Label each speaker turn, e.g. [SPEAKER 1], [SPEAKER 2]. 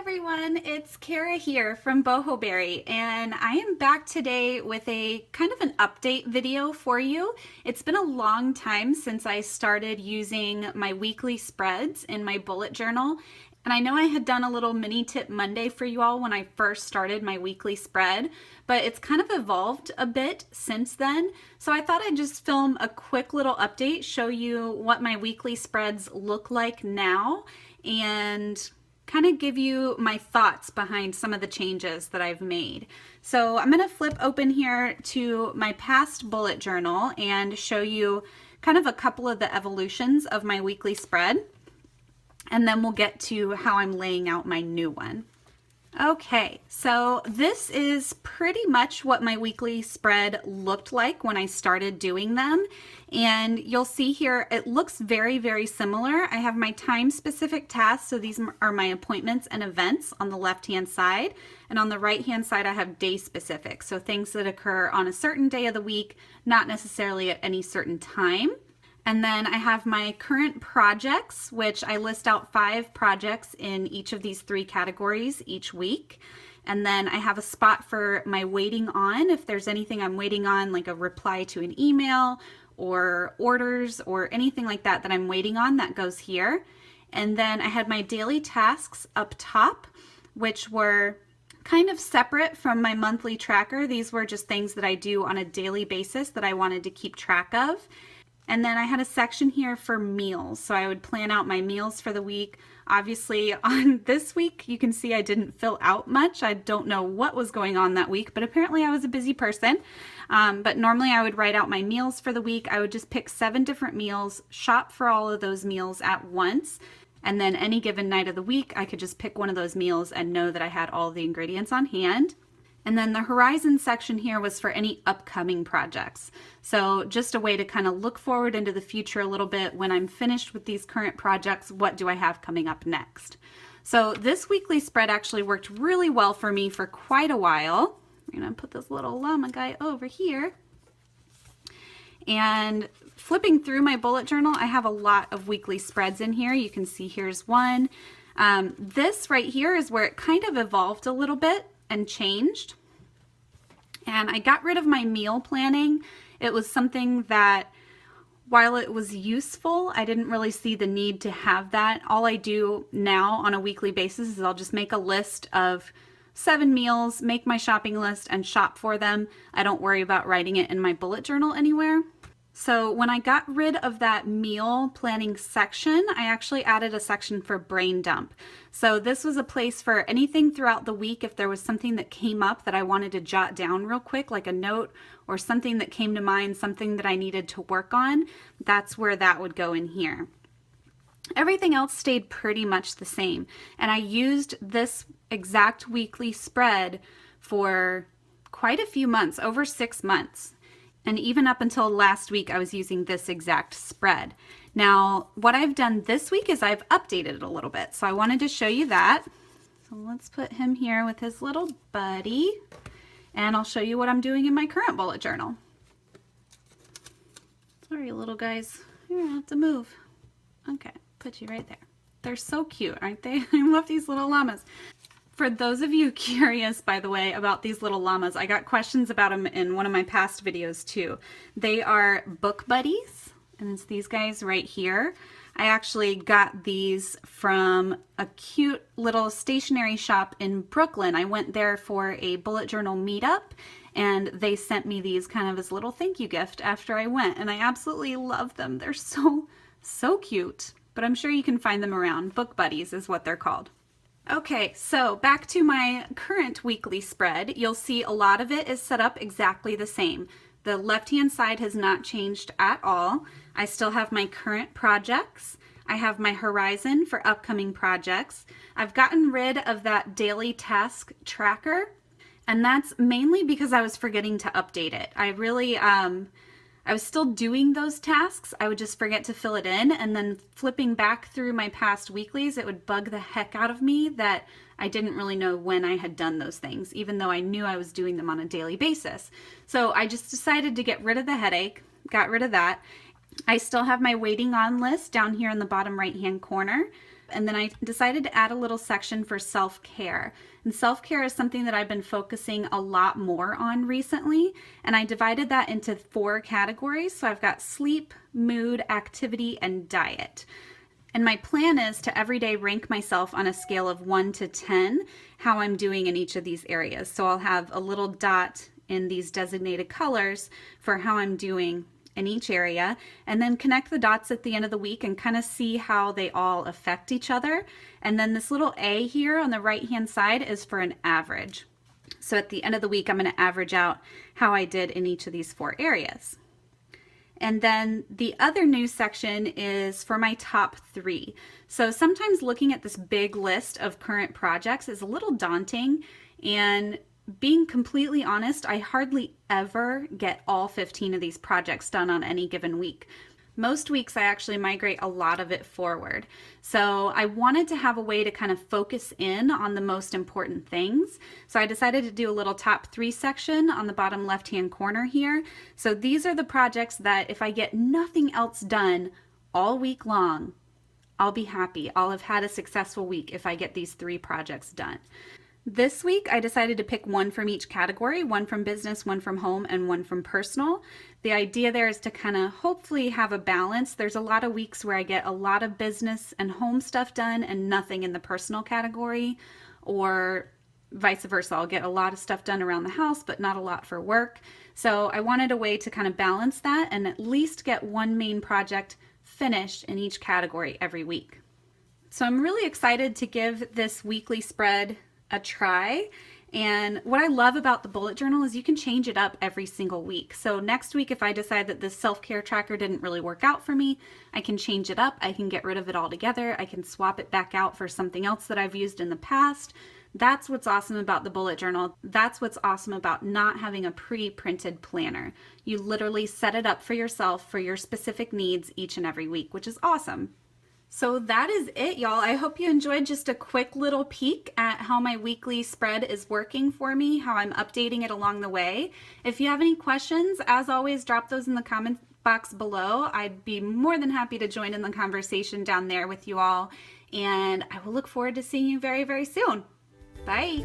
[SPEAKER 1] everyone, it's Kara here from Boho and I am back today with a kind of an update video for you. It's been a long time since I started using my weekly spreads in my bullet journal, and I know I had done a little mini tip Monday for you all when I first started my weekly spread, but it's kind of evolved a bit since then. So I thought I'd just film a quick little update, show you what my weekly spreads look like now, and kind of give you my thoughts behind some of the changes that I've made. So I'm going to flip open here to my past bullet journal and show you kind of a couple of the evolutions of my weekly spread, and then we'll get to how I'm laying out my new one. Okay, so this is pretty much what my weekly spread looked like when I started doing them. And you'll see here, it looks very, very similar. I have my time-specific tasks, so these are my appointments and events on the left-hand side. And on the right-hand side, I have day-specific, so things that occur on a certain day of the week, not necessarily at any certain time. And then I have my current projects, which I list out 5 projects in each of these 3 categories each week. And then I have a spot for my waiting on, if there's anything I'm waiting on, like a reply to an email or orders or anything like that that I'm waiting on, that goes here. And then I had my daily tasks up top, which were kind of separate from my monthly tracker. These were just things that I do on a daily basis that I wanted to keep track of. And then I had a section here for meals. So I would plan out my meals for the week. Obviously on this week, you can see I didn't fill out much. I don't know what was going on that week, but apparently I was a busy person. But normally I would write out my meals for the week. I would just pick 7 different meals, shop for all of those meals at once. And then any given night of the week, I could just pick one of those meals and know that I had all the ingredients on hand. And then the horizon section here was for any upcoming projects. So just a way to kind of look forward into the future a little bit. When I'm finished with these current projects, what do I have coming up next? So this weekly spread actually worked really well for me for quite a while. I'm gonna put this little llama guy over here. And flipping through my bullet journal, I have a lot of weekly spreads in here. You can see here's one. This right here is where it kind of evolved a little bit and changed. And I got rid of my meal planning. It was something that, while it was useful, I didn't really see the need to have that. All I do now on a weekly basis is I'll just make a list of 7 meals, make my shopping list, and shop for them. I don't worry about writing it in my bullet journal anywhere. So when I got rid of that meal planning section, I actually added a section for brain dump. So this was a place for anything throughout the week. If there was something that came up that I wanted to jot down real quick, like a note or something that came to mind, something that I needed to work on, that's where that would go in here. Everything else stayed pretty much the same. And I used this exact weekly spread for quite a few months, over 6 months. And even up until last week, I was using this exact spread. Now, what I've done this week is I've updated it a little bit. So I wanted to show you that. So let's put him here with his little buddy. And I'll show you what I'm doing in my current bullet journal. Sorry, little guys. You're gonna have to move. Okay, put you right there. They're so cute, aren't they? I love these little llamas. For those of you curious, by the way, about these little llamas, I got questions about them in one of my past videos too. They are book buddies, and it's these guys right here. I actually got these from a cute little stationery shop in Brooklyn. I went there for a bullet journal meetup, and they sent me these kind of as a little thank you gift after I went, and I absolutely love them. They're so cute, but I'm sure you can find them around. Book buddies is what they're called. Okay, so back to my current weekly spread. You'll see a lot of it is set up exactly the same. The left-hand side has not changed at all. I still have my current projects. I have my horizon for upcoming projects. I've gotten rid of that daily task tracker, and that's mainly because I was forgetting to update it. I was still doing those tasks. I would just forget to fill it in, and then flipping back through my past weeklies, it would bug the heck out of me that I didn't really know when I had done those things, even though I knew I was doing them on a daily basis. So I just decided to get rid of the headache, got rid of that. I still have my waiting on list down here in the bottom right hand corner. And then I decided to add a little section for self-care. And self-care is something that I've been focusing a lot more on recently. And I divided that into 4 categories. So I've got sleep, mood, activity, and diet. And my plan is to every day rank myself on a scale of 1 to 10, how I'm doing in each of these areas. So I'll have a little dot in these designated colors for how I'm doing in each area, and then connect the dots at the end of the week and kind of see how they all affect each other. And then this little A here on the right hand side is for an average. So at the end of the week, I'm going to average out how I did in each of these 4 areas. And then the other new section is for my top 3. So sometimes looking at this big list of current projects is a little daunting, and being completely honest, I hardly ever get all 15 of these projects done on any given week. Most weeks I actually migrate a lot of it forward. So I wanted to have a way to kind of focus in on the most important things. So I decided to do a little top 3 section on the bottom left-hand corner here. So these are the projects that if I get nothing else done all week long, I'll be happy. I'll have had a successful week if I get these 3 projects done. This week, I decided to pick 1 from each category, 1 from business, 1 from home, and 1 from personal. The idea there is to kind of hopefully have a balance. There's a lot of weeks where I get a lot of business and home stuff done and nothing in the personal category, or vice versa. I'll get a lot of stuff done around the house, but not a lot for work. So I wanted a way to kind of balance that and at least get 1 main project finished in each category every week. So I'm really excited to give this weekly spread a try. And what I love about the bullet journal is you can change it up every single week. So next week, if I decide that this self-care tracker didn't really work out for me, I can change it up. I can get rid of it altogether. I can swap it back out for something else that I've used in the past. That's what's awesome about the bullet journal. That's what's awesome about not having a pre-printed planner. You literally set it up for yourself for your specific needs each and every week, which is awesome. So that is it, y'all. I hope you enjoyed just a quick little peek at how my weekly spread is working for me, how I'm updating it along the way. If you have any questions, as always, drop those in the comment box below. I'd be more than happy to join in the conversation down there with you all. And I will look forward to seeing you very, very soon. Bye.